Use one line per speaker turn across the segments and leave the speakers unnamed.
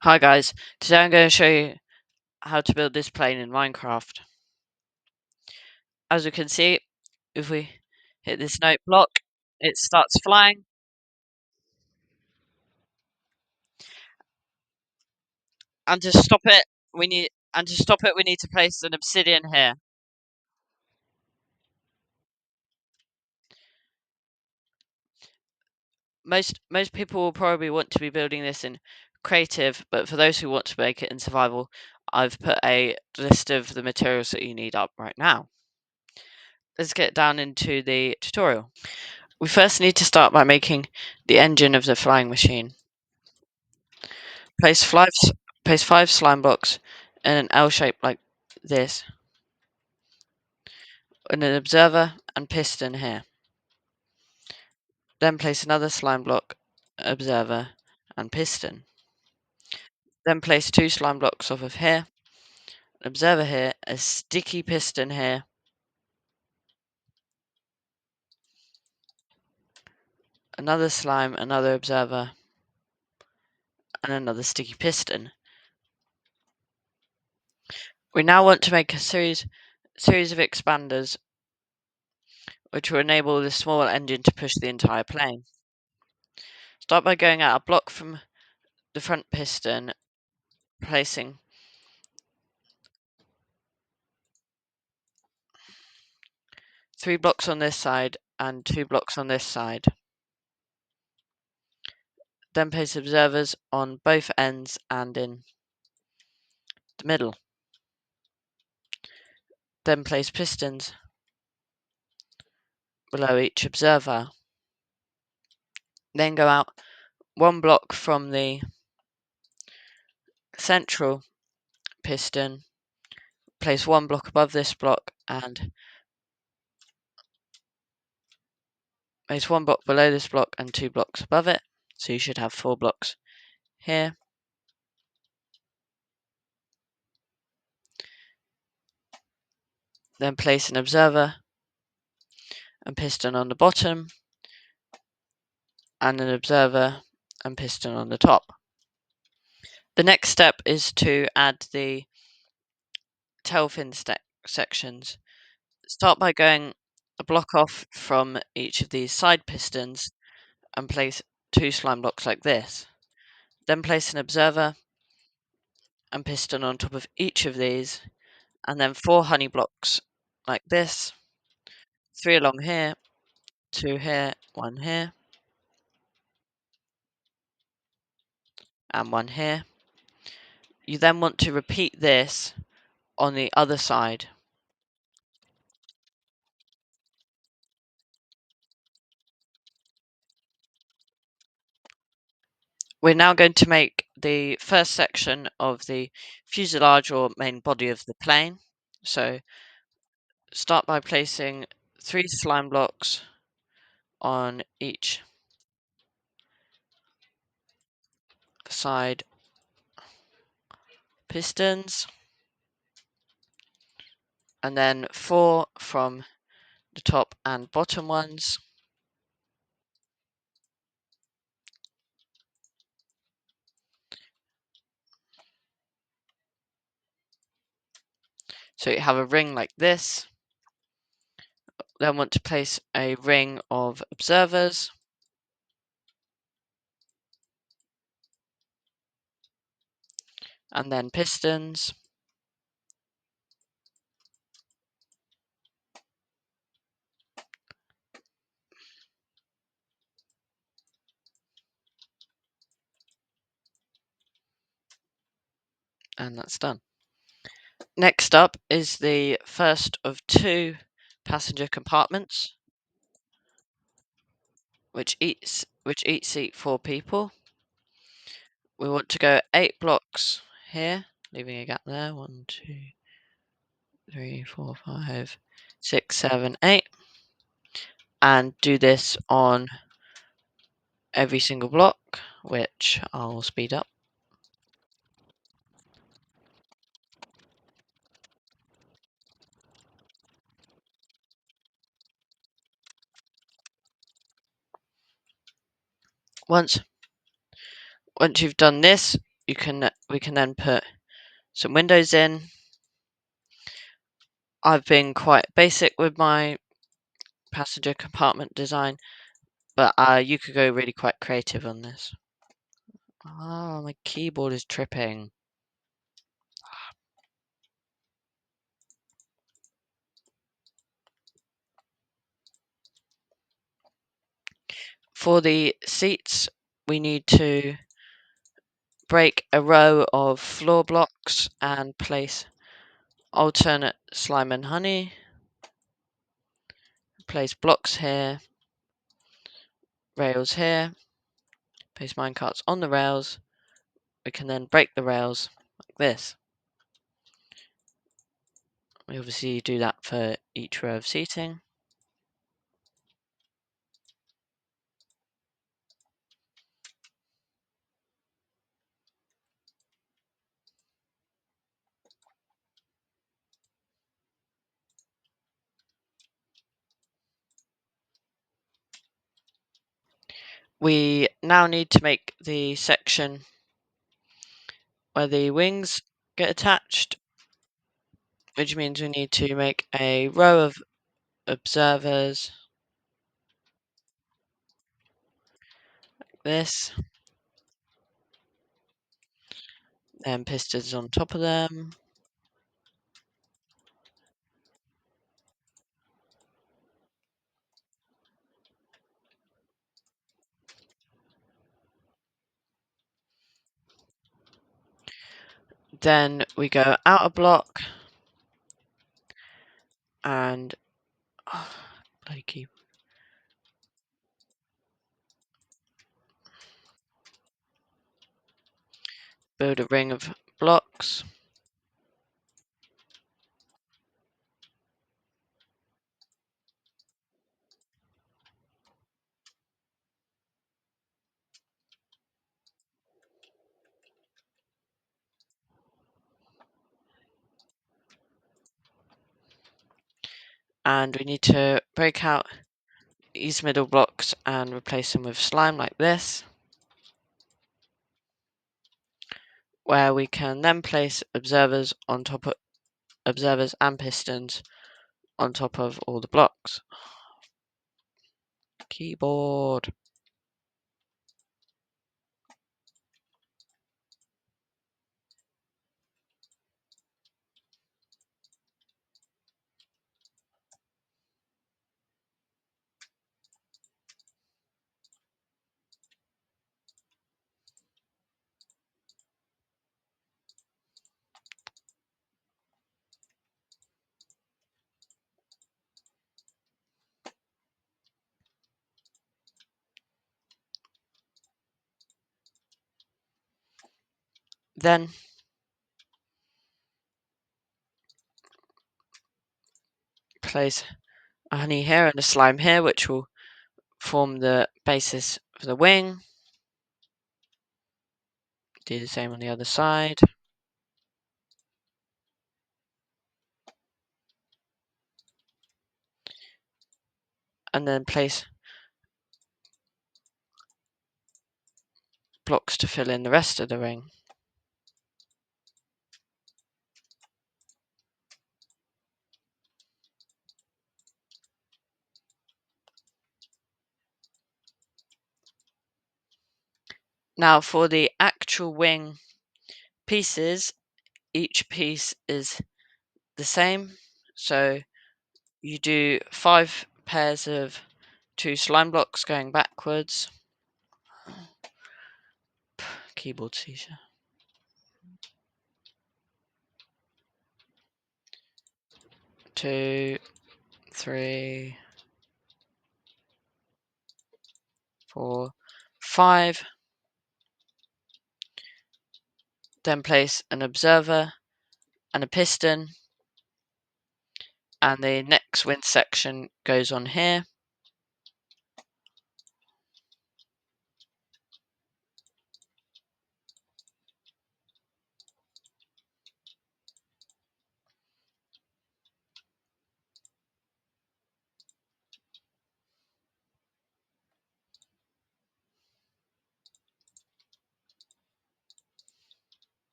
Hi guys, today I'm going to show you how to build this plane in Minecraft. As you can see, if we hit this note block, it starts flying, and to stop it, we need to place an obsidian here. Most people will probably want to be building this in creative, but for those who want to make it in survival, I've put a list of the materials that you need up right now. Let's get down into the tutorial. We first need to start by making the engine of the flying machine. Place five slime blocks in an L shape like this, and an observer and piston here. Then place another slime block, observer, and piston. Then place two slime blocks off of here, an observer here, a sticky piston here, another slime, another observer, and another sticky piston. We now want to make a series of expanders which will enable the small engine to push the entire plane. Start by going out a block from the front piston, placing 3 blocks on this side and 2 blocks on this side. Then place observers on both ends and in the middle. Then place pistons below each observer. Then go out 1 block from the central piston, place 1 block above this block and place 1 block below this block and 2 blocks above it. So you should have 4 blocks here. Then place an observer and piston on the bottom and an observer and piston on the top. The next step is to add the tail fin sections. Start by going a block off from each of these side pistons and place 2 slime blocks like this. Then place an observer and piston on top of each of these, and then 4 honey blocks like this, 3 along here, 2 here, 1 here, and 1 here. You then want to repeat this on the other side. We're now going to make the first section of the fuselage or main body of the plane. So start by placing 3 slime blocks on each side pistons, and then 4 from the top and bottom ones. So you have a ring like this. Then want to place a ring of observers. And then pistons. And that's done. Next up is the first of 2 passenger compartments, which each seat 4 people. We want to go 8 blocks here, leaving a gap there. 1, 2, 3, 4, 5, 6, 7, 8. And do this on every single block, which I'll speed up. Once you've done this, we can then put some windows in. I've been quite basic with my passenger compartment design, but you could go really quite creative on this. Oh, my keyboard is tripping. For the seats, we need to break a row of floor blocks and place alternate slime and honey. Place blocks here, rails here, place minecarts on the rails. We can then break the rails like this. We obviously do that for each row of seating. We now need to make the section where the wings get attached, which means we need to make a row of observers like this, then pistons on top of them. Then we go out a block and bloody key. Build a ring of blocks. And we need to break out these middle blocks and replace them with slime like this, where we can then place observers on top of observers and pistons on top of all the blocks. Keyboard. Then place a honey here and a slime here, which will form the basis for the wing. Do the same on the other side. And then place blocks to fill in the rest of the ring. Now for the actual wing pieces, each piece is the same. So you do 5 pairs of 2 slime blocks going backwards. Keyboard seizure. 2, 3, 4, 5. Then place an observer and a piston, and the next wind section goes on here.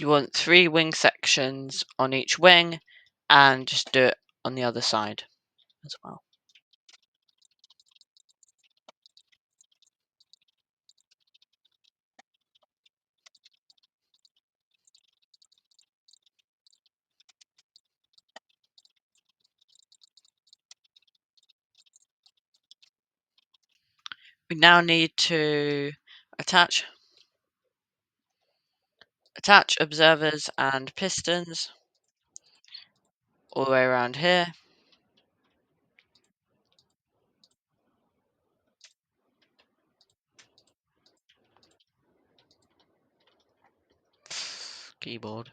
You want 3 wing sections on each wing, and just do it on the other side as well. We now need to attach observers and pistons all the way around here. Keyboard.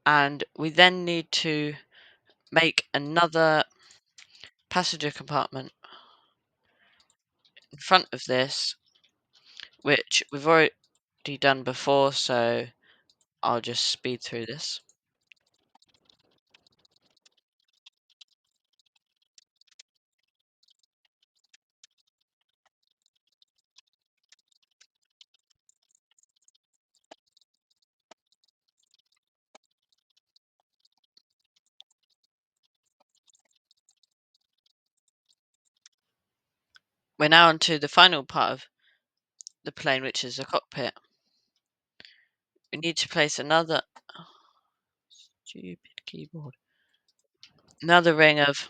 And we then need to make another passenger compartment in front of this, which we've already done before, so I'll just speed through this. We're now on to the final part of the plane, which is the cockpit. We need to place another stupid keyboard. Another ring of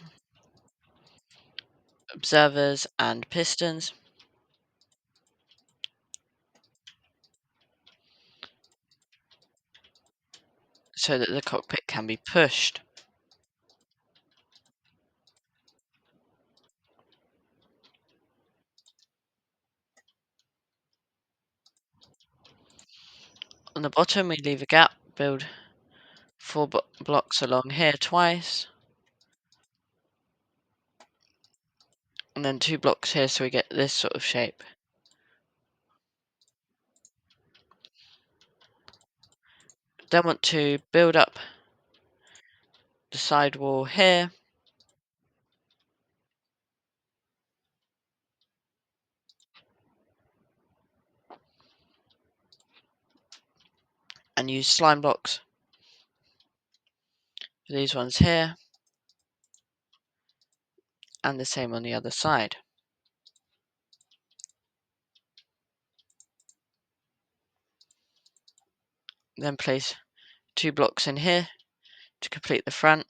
observers and pistons so that the cockpit can be pushed. On the bottom, we leave a gap, build 4 blocks along here twice, and then 2 blocks here so we get this sort of shape. Then want to build up the side wall here, and use slime blocks for these ones here, and the same on the other side. Then place 2 blocks in here to complete the front.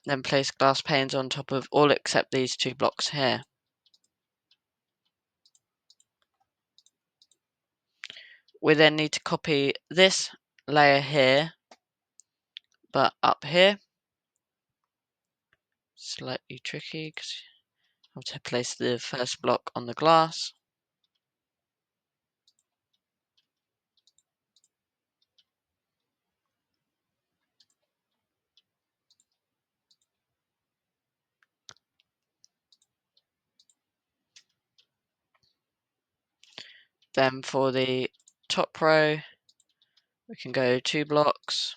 Then place glass panes on top of all except these 2 blocks here. We then need to copy this layer here, but up here. Slightly tricky because you have to place the first block on the glass. Then for the top row, we can go 2 blocks,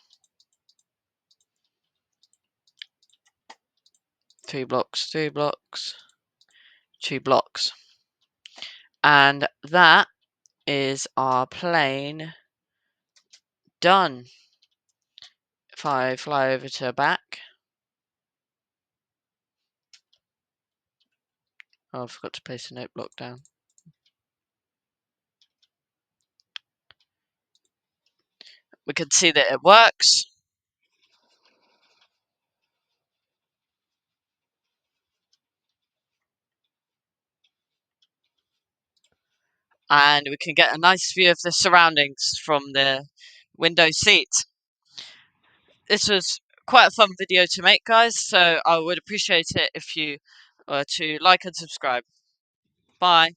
3 blocks, 3 blocks, 2 blocks. And that is our plane done. If I fly over to the back. Oh, I forgot to place a note block down. We can see that it works. And we can get a nice view of the surroundings from the window seat. This was quite a fun video to make, guys, so I would appreciate it if you were to like and subscribe. Bye.